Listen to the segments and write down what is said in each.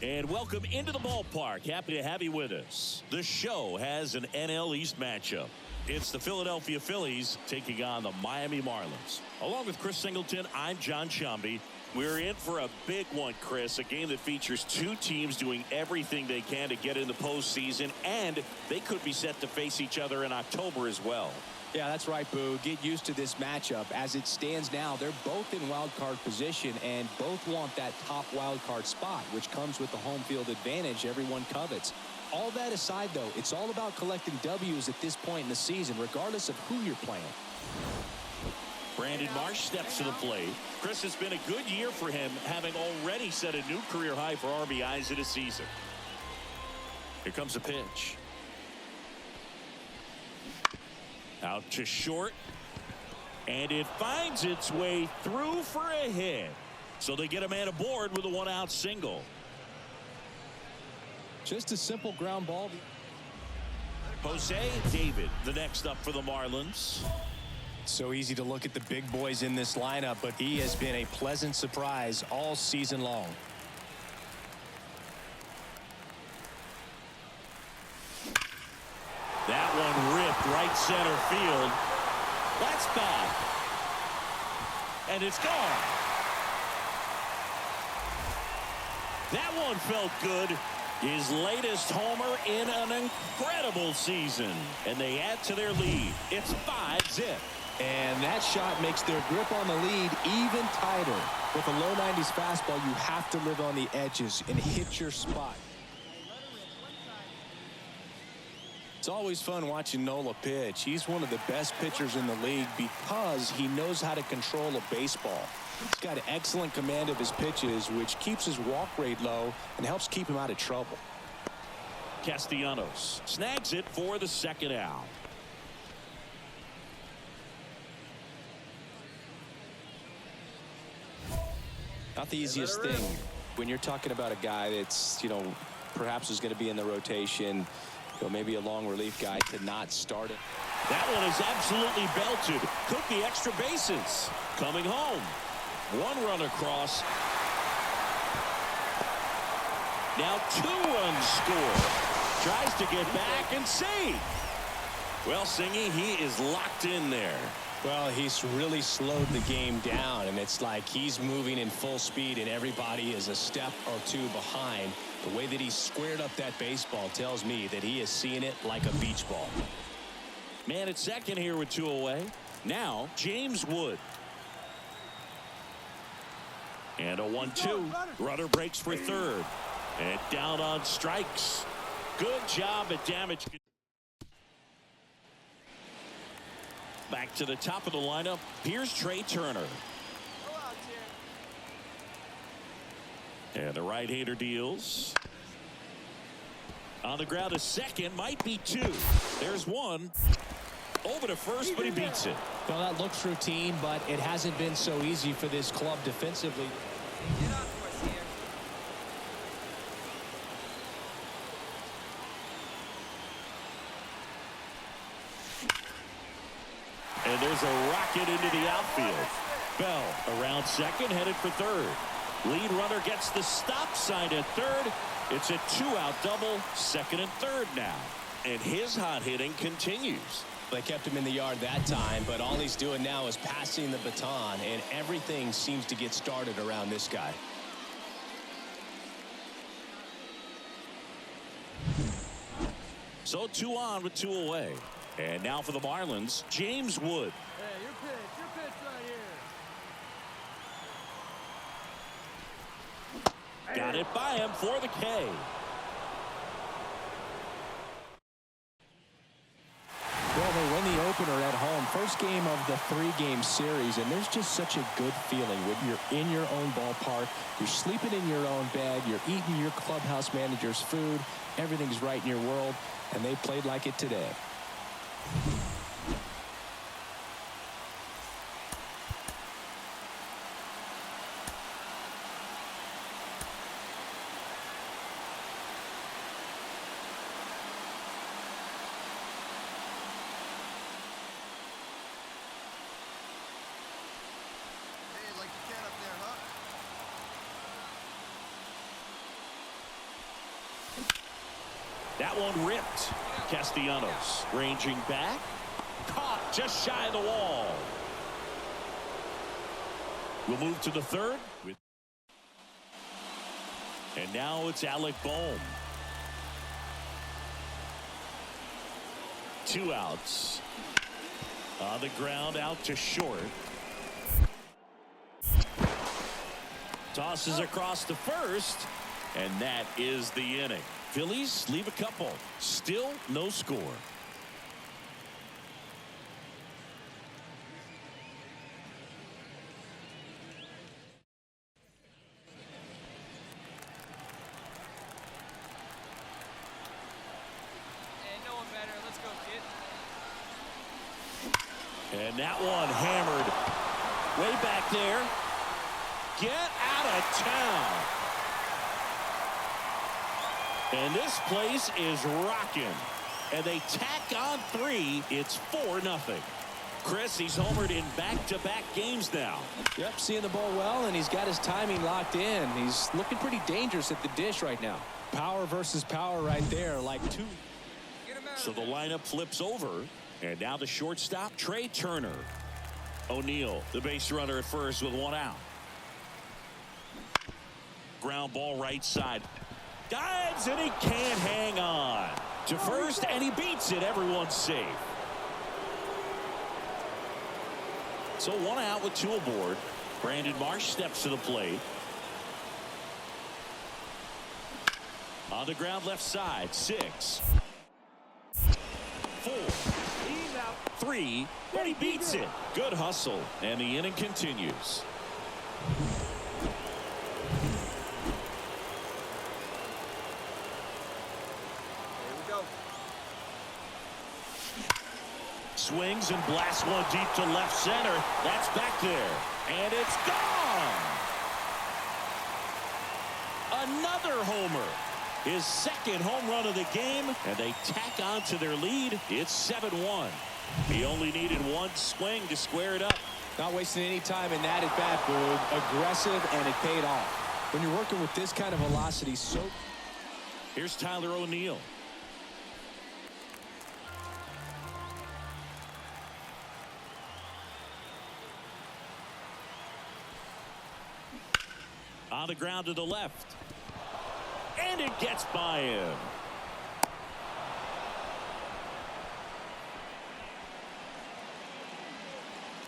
And welcome into the ballpark. Happy to have you with us. The show has an NL East matchup. It's the Philadelphia Phillies taking on the Miami Marlins. Along with Chris Singleton, I'm John Shambi. We're in for a big one, Chris. A game that features two teams doing everything they can to get in the postseason, and they could be set to face each other in October as well. Yeah, that's right, Boo. Get used to this matchup. As it stands now, they're both in wild card position and both want that top wild card spot, which comes with the home field advantage everyone covets. All that aside, though, it's all about collecting W's at this point in the season, regardless of who you're playing. Brandon Marsh steps to the plate. Chris, it's been a good year for him, having already set a new career high for RBIs in a season. Here comes a pitch. Out to short, and it finds its way through for a hit. So they get a man aboard with a one-out single. Just a simple ground ball. Jose David, the next up for the Marlins. So easy to look at the big boys in this lineup, but he has been a pleasant surprise all season long. That one ripped right center field. That's back. And it's gone. That one felt good. His latest homer in an incredible season. And they add to their lead. It's 5-0. And that shot makes their grip on the lead even tighter. With a low 90s fastball, you have to live on the edges and hit your spot. It's always fun watching Nola pitch. He's one of the best pitchers in the league because he knows how to control a baseball. He's got excellent command of his pitches, which keeps his walk rate low and helps keep him out of trouble. Castellanos snags it for the second out. Not the easiest thing when you're talking about a guy that's, perhaps is going to be in the rotation, maybe a long relief guy, to not start it. That one is absolutely belted. Took the extra bases. Coming home. One run across. Now 2 runs score. Tries to get back and save. Well, Singy, he is locked in there. Well, he's really slowed the game down, and it's like he's moving in full speed and everybody is a step or two behind. The way that he squared up that baseball tells me that he is seeing it like a beach ball. Man at second here with 2 away. Now James Wood. And a 1-2. Runner breaks for third. And down on strikes. Good job at damage. Back to the top of the lineup. Here's Trey Turner. And the right-hander deals. On the ground, a second, might be 2. There's 1. Over to first, but he beats it. Well, that looks routine, but it hasn't been so easy for this club defensively. And there's a rocket into the outfield. Bell around second, headed for third. Lead runner gets the stop sign at third. It's a 2-out double, second and third now. And his hot hitting continues. They kept him in the yard that time, but all he's doing now is passing the baton, and everything seems to get started around this guy. So 2 on with 2 away. And now for the Marlins, James Wood. Hey, your pitch right here. Got it by him for the K. Well, they win the opener at home. First game of the 3-game series, and there's just such a good feeling when you're in your own ballpark, you're sleeping in your own bed, you're eating your clubhouse manager's food, everything's right in your world, and they played like it today. That one ripped. Castellanos ranging back. Caught just shy of the wall. We'll move to the third. And now it's Alec Bohm. 2 outs. On the ground, out to short. Tosses across to first. And that is the inning. Phillies leave a couple. Still no score. And that one hammered way back there. Get out of town. And this place is rocking. And they tack on 3. It's 4-0. Chris, he's homered in back-to-back games now. Yep, seeing the ball well, and he's got his timing locked in. He's looking pretty dangerous at the dish right now. Power versus power right there, like 2. So the lineup flips over. And now the shortstop, Trey Turner. O'Neill, the base runner at first with 1 out. Ground ball right side. Dives, and he can't hang on. To first, and he beats it. Everyone's safe. So 1 out with 2 aboard. Brandon Marsh steps to the plate. On the ground left side. 6. 4. 3, but he beats it. Good hustle, and the inning continues. Here we go. Swings and blasts one deep to left center. That's back there, and it's gone. Another homer. His second home run of the game, and they tack on to their lead. It's 7-1. He only needed 1 swing to square it up. Not wasting any time in that at bat, Boog. Aggressive, and it paid off. When you're working with this kind of velocity, so. Here's Tyler O'Neill. On the ground to the left. And it gets by him.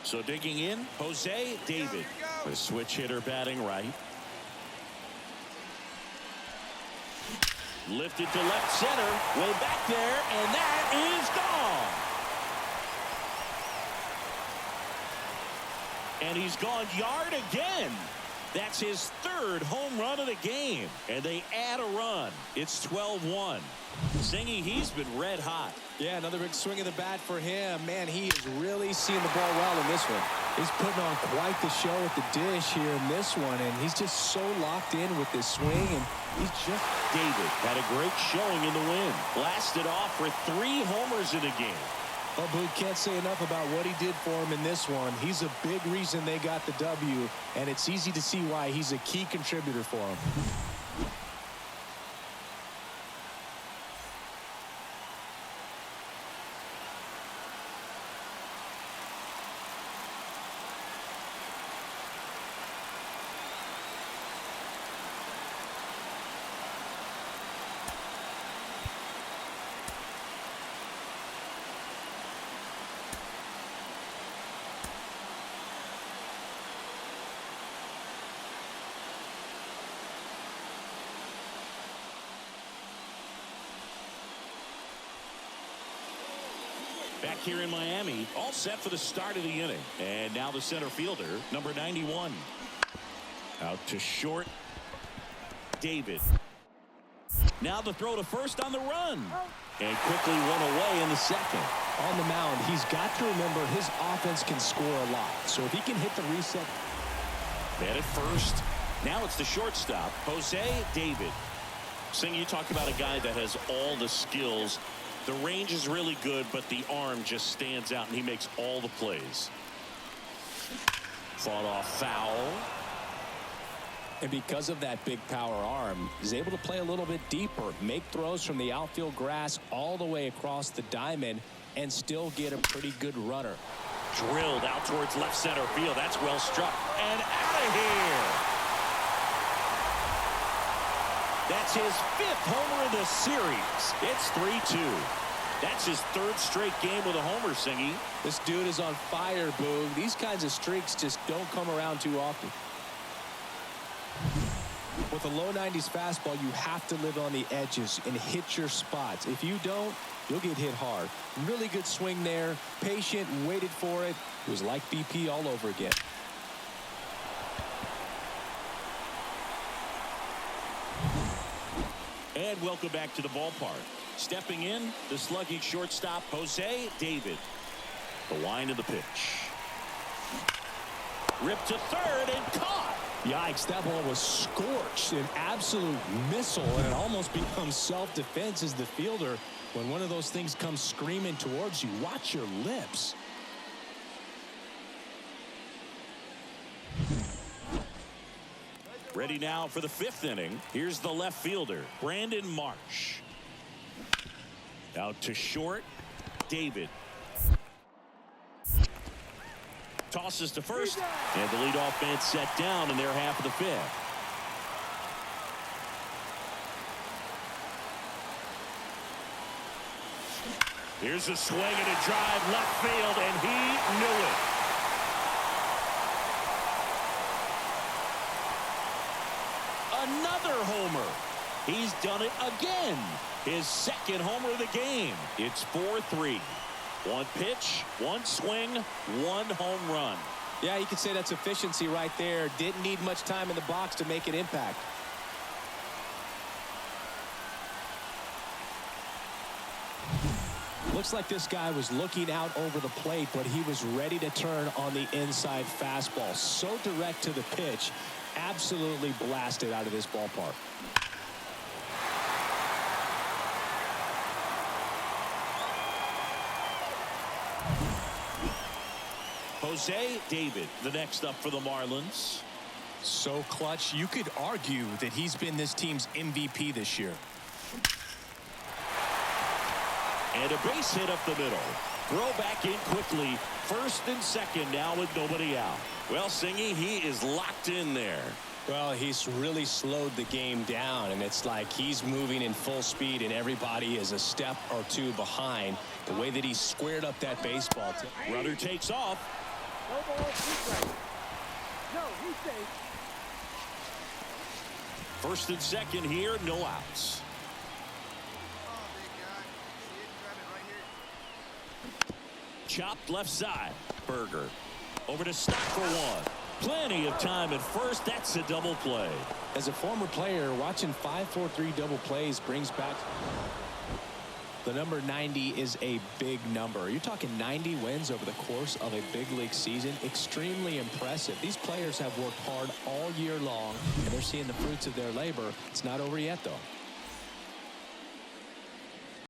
So digging in, Jose David. The switch hitter batting right. Lifted to left center. Way back there, and that is gone. And he's gone yard again. That's his 3rd home run of the game. And they add a run. It's 12-1. Zingy, he's been red hot. Yeah, another big swing of the bat for him. Man, he is really seeing the ball well in this one. He's putting on quite the show at the dish here in this one, and he's just so locked in with this swing, and he's just... David had a great showing in the win. Blasted off for 3 homers in the game. Oh, Blue, can't say enough about what he did for him in this one. He's a big reason they got the W, and it's easy to see why he's a key contributor for him. Back here in Miami, all set for the start of the inning. And now the center fielder, number 91. Out to short. David. Now the throw to first on the run. And quickly one away in the second. On the mound, he's got to remember his offense can score a lot. So if he can hit the reset. Man at first. Now it's the shortstop, Jose David. Sing, you talk about a guy that has all the skills. The range is really good, but the arm just stands out, and he makes all the plays. Fought off foul. And because of that big power arm, he's able to play a little bit deeper, make throws from the outfield grass all the way across the diamond, and still get a pretty good runner. Drilled out towards left center field. That's well struck. And out of here. That's his 5th homer of the series. It's 3-2. That's his 3rd straight game with a homer, Singy. This dude is on fire, Boog. These kinds of streaks just don't come around too often. With a low 90s fastball, you have to live on the edges and hit your spots. If you don't, you'll get hit hard. Really good swing there. Patient, waited for it. It was like BP all over again. And welcome back to the ballpark. Stepping in, the slugging shortstop, Jose David. The line of the pitch. Ripped to third and caught. Yikes, that ball was scorched, an absolute missile, and it almost becomes self-defense as the fielder. When one of those things comes screaming towards you, watch your lips. Ready now for the 5th inning. Here's the left fielder, Brandon Marsh. Out to short, David. Tosses to first, and the leadoff man set down in their half of the 5th. Here's a swing and a drive left field, and he knew it. Another homer. He's done it again. His 2nd homer of the game. It's 4-3. 1 pitch, 1 swing, 1 home run. Yeah, you could say that's efficiency right there. Didn't need much time in the box to make an impact. Looks like this guy was looking out over the plate, but he was ready to turn on the inside fastball. So direct to the pitch. Absolutely blasted out of this ballpark. Jose David, the next up for the Marlins. So clutch, you could argue that he's been this team's MVP this year. And a base hit up the middle. Throw back in quickly. 1st and 2nd now with nobody out. Well, Singy, he is locked in there. Well, he's really slowed the game down, and it's like he's moving in full speed, and everybody is a step or 2 behind. The way that he squared up that baseball. Runner takes off. No ball, he's right. No, he's safe. 1st and 2nd here, no outs. Oh, big guy. See it? Grab it right here. Chopped left side. Berger. Over to Stock for 1. Plenty of time at first. That's a double play. As a former player, watching 5-4-3 double plays brings back. The number 90 is a big number. You're talking 90 wins over the course of a big league season. Extremely impressive. These players have worked hard all year long, and they're seeing the fruits of their labor. It's not over yet, though.